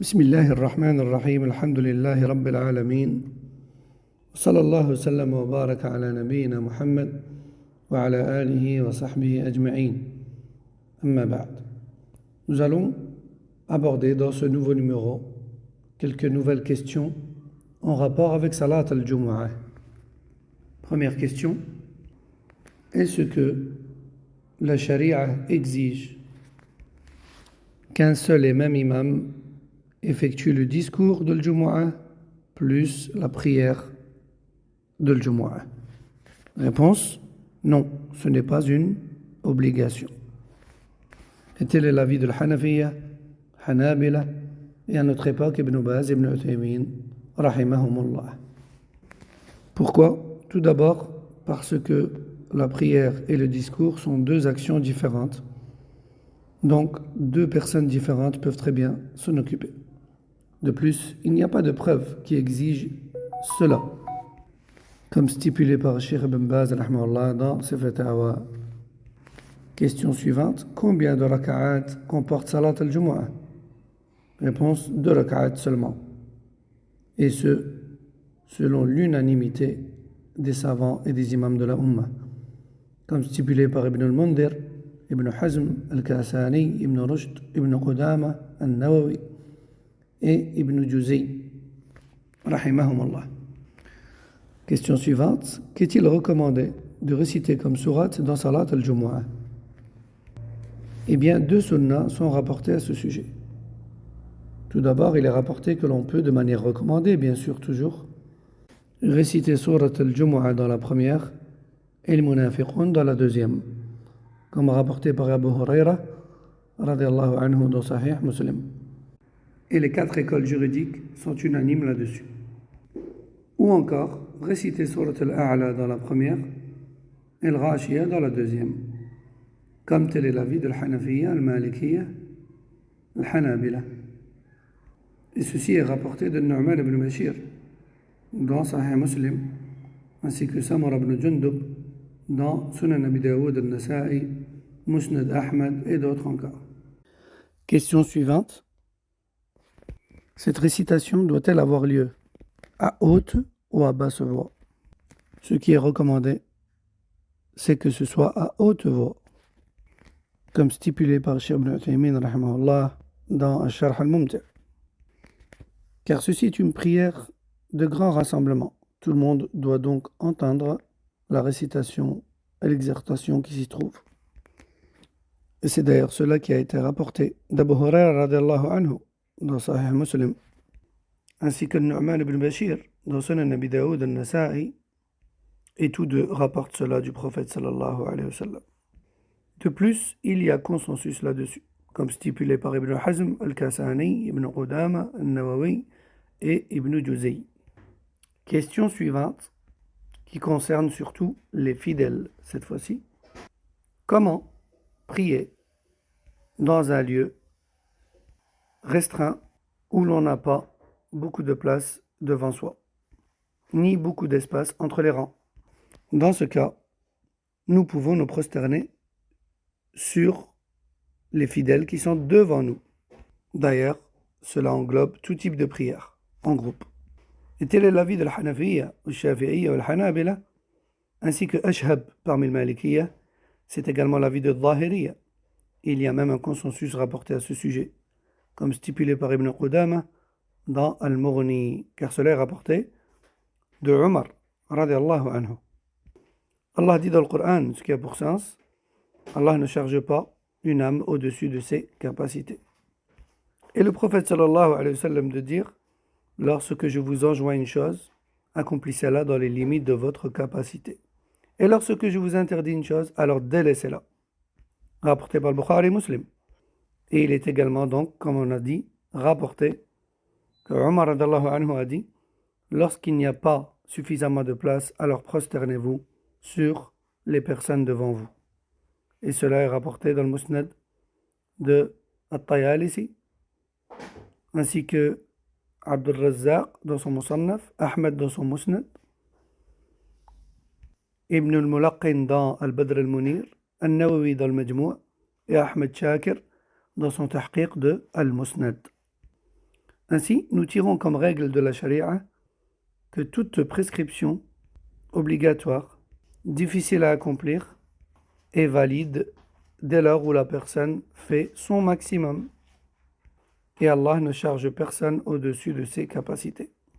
بسم الله الرحمن الرحيم الحمد لله رب العالمين وصلى الله وسلم وبارك على نبينا محمد وعلى آله وصحبه أجمعين أما بعد. Nous allons aborder dans ce nouveau numéro quelques nouvelles questions en rapport avec Salat al-Jumu'ah. Première question, est-ce que la charia exige qu'un seul et même imam effectue le discours de l'Jumu'ah plus la prière de l'Jumu'ah? Réponse, non, ce n'est pas une obligation. Et tel est l'avis de l'Hanafiyya, Hanabila, et à notre époque Ibn Baz, Ibn Uthaymin, rahimahumullah. Pourquoi? Tout d'abord parce que la prière et le discours sont deux actions différentes. Donc, deux personnes différentes peuvent très bien s'en occuper. De plus, il n'y a pas de preuve qui exige cela, comme stipulé par Cheikh Ibn Baz rahimahullah dans ses fatawa. Question suivante, combien de raka'at comporte Salat al-Jumu'ah? Réponse, 2 raka'at seulement. Et ce, selon l'unanimité des savants et des imams de la Ummah, comme stipulé par Ibn al-Mundhir, Ibn Hazm al-Kasani, Ibn Rushd, Ibn Qudama al-Nawawi et Ibn Juzay, rahimahumullah. Question suivante, qu'est-il recommandé de réciter comme sourate dans Salat al-Jumu'ah? Eh bien, 2 sunnahs sont rapportés à ce sujet. Tout d'abord, il est rapporté que l'on peut, de manière recommandée, bien sûr toujours, réciter Surat al-Jumu'ah dans la première et le Munafiqun dans la deuxième, comme rapporté par Abu Huraira, radiyallahu anhu dans Sahih Muslim. Et les 4 écoles juridiques sont unanimes là-dessus. Ou encore, réciter Surat al-A'la dans la première et le Ghashiyah dans la deuxième, comme tel est l'avis de l'Hanafiyya, al-Malikiyya, al-Hanabila. Et ceci est rapporté de Nu'man ibn Bashir dans Sahih Muslim, ainsi que Samura ibn Jundub dans Sunan Abi Dawood al-Nasa'i, Musnad Ahmad et d'autres encore. Question suivante. Cette récitation doit-elle avoir lieu à haute ou à basse voix? Ce qui est recommandé, c'est que ce soit à haute voix, comme stipulé par Cheikh Ibn Uthaymin rahimahullah dans Al-Sharh al-Mumti'. Car ceci est une prière de grand rassemblement. Tout le monde doit donc entendre la récitation et l'exhortation qui s'y trouve. Et c'est d'ailleurs cela qui a été rapporté d'Abu Huraira radiyallahu anhu dans Sahih Muslim, ainsi que Nu'man ibn Bashir dans Sunan Abi Dawood al-Nasa'i, et tous deux rapportent cela du prophète sallallahu alayhi wa sallam. De plus, il y a consensus là-dessus, comme stipulé par Ibn Hazm al-Kasani, Ibn Qudama al-Nawawi et Ibn Juzay. Question suivante, qui concerne surtout les fidèles cette fois-ci. Comment prier dans un lieu restreint où l'on n'a pas beaucoup de place devant soi, ni beaucoup d'espace entre les rangs? Dans ce cas, nous pouvons nous prosterner sur les fidèles qui sont devant nous. D'ailleurs, cela englobe tout type de prière, en groupe. Et tel est l'avis de l'Hanafiyya, le Shafi'iyya et le Hanabila, ainsi que Ashhab parmi le Malikiyya. C'est également l'avis de Zahiriyya. Il y a même un consensus rapporté à ce sujet, comme stipulé par Ibn Qudama dans Al-Mughni, car cela est rapporté de Umar, radiyallahu anhu. Allah dit dans le Coran, ce qui a pour sens, Allah ne charge pas une âme au-dessus de ses capacités. Et le prophète sallallahu alayhi wa sallam de dire, lorsque je vous enjoins une chose, accomplissez-la dans les limites de votre capacité. Et lorsque je vous interdis une chose, alors délaissez-la. Rapporté par le Bukhari Muslim. Et il est également donc, comme on a dit, rapporté que Omar radallahu anhu a dit, lorsqu'il n'y a pas suffisamment de place, alors prosternez-vous sur les personnes devant vous. Et cela est rapporté dans le Musnad de At-Tayalisi, ainsi que Abdul Razzaq dans son Musannaf, Ahmed dans son Musnad, Ibn al-Mulaqqin dans Al-Badr al-Munir, Al-Nawawi dans le Majmou' et Ahmed Shakir dans son tahqiq de Al-Musnad. Ainsi, nous tirons comme règle de la charia que toute prescription obligatoire, difficile à accomplir, est valide dès lors où la personne fait son maximum. Et Allah ne charge personne au-dessus de ses capacités.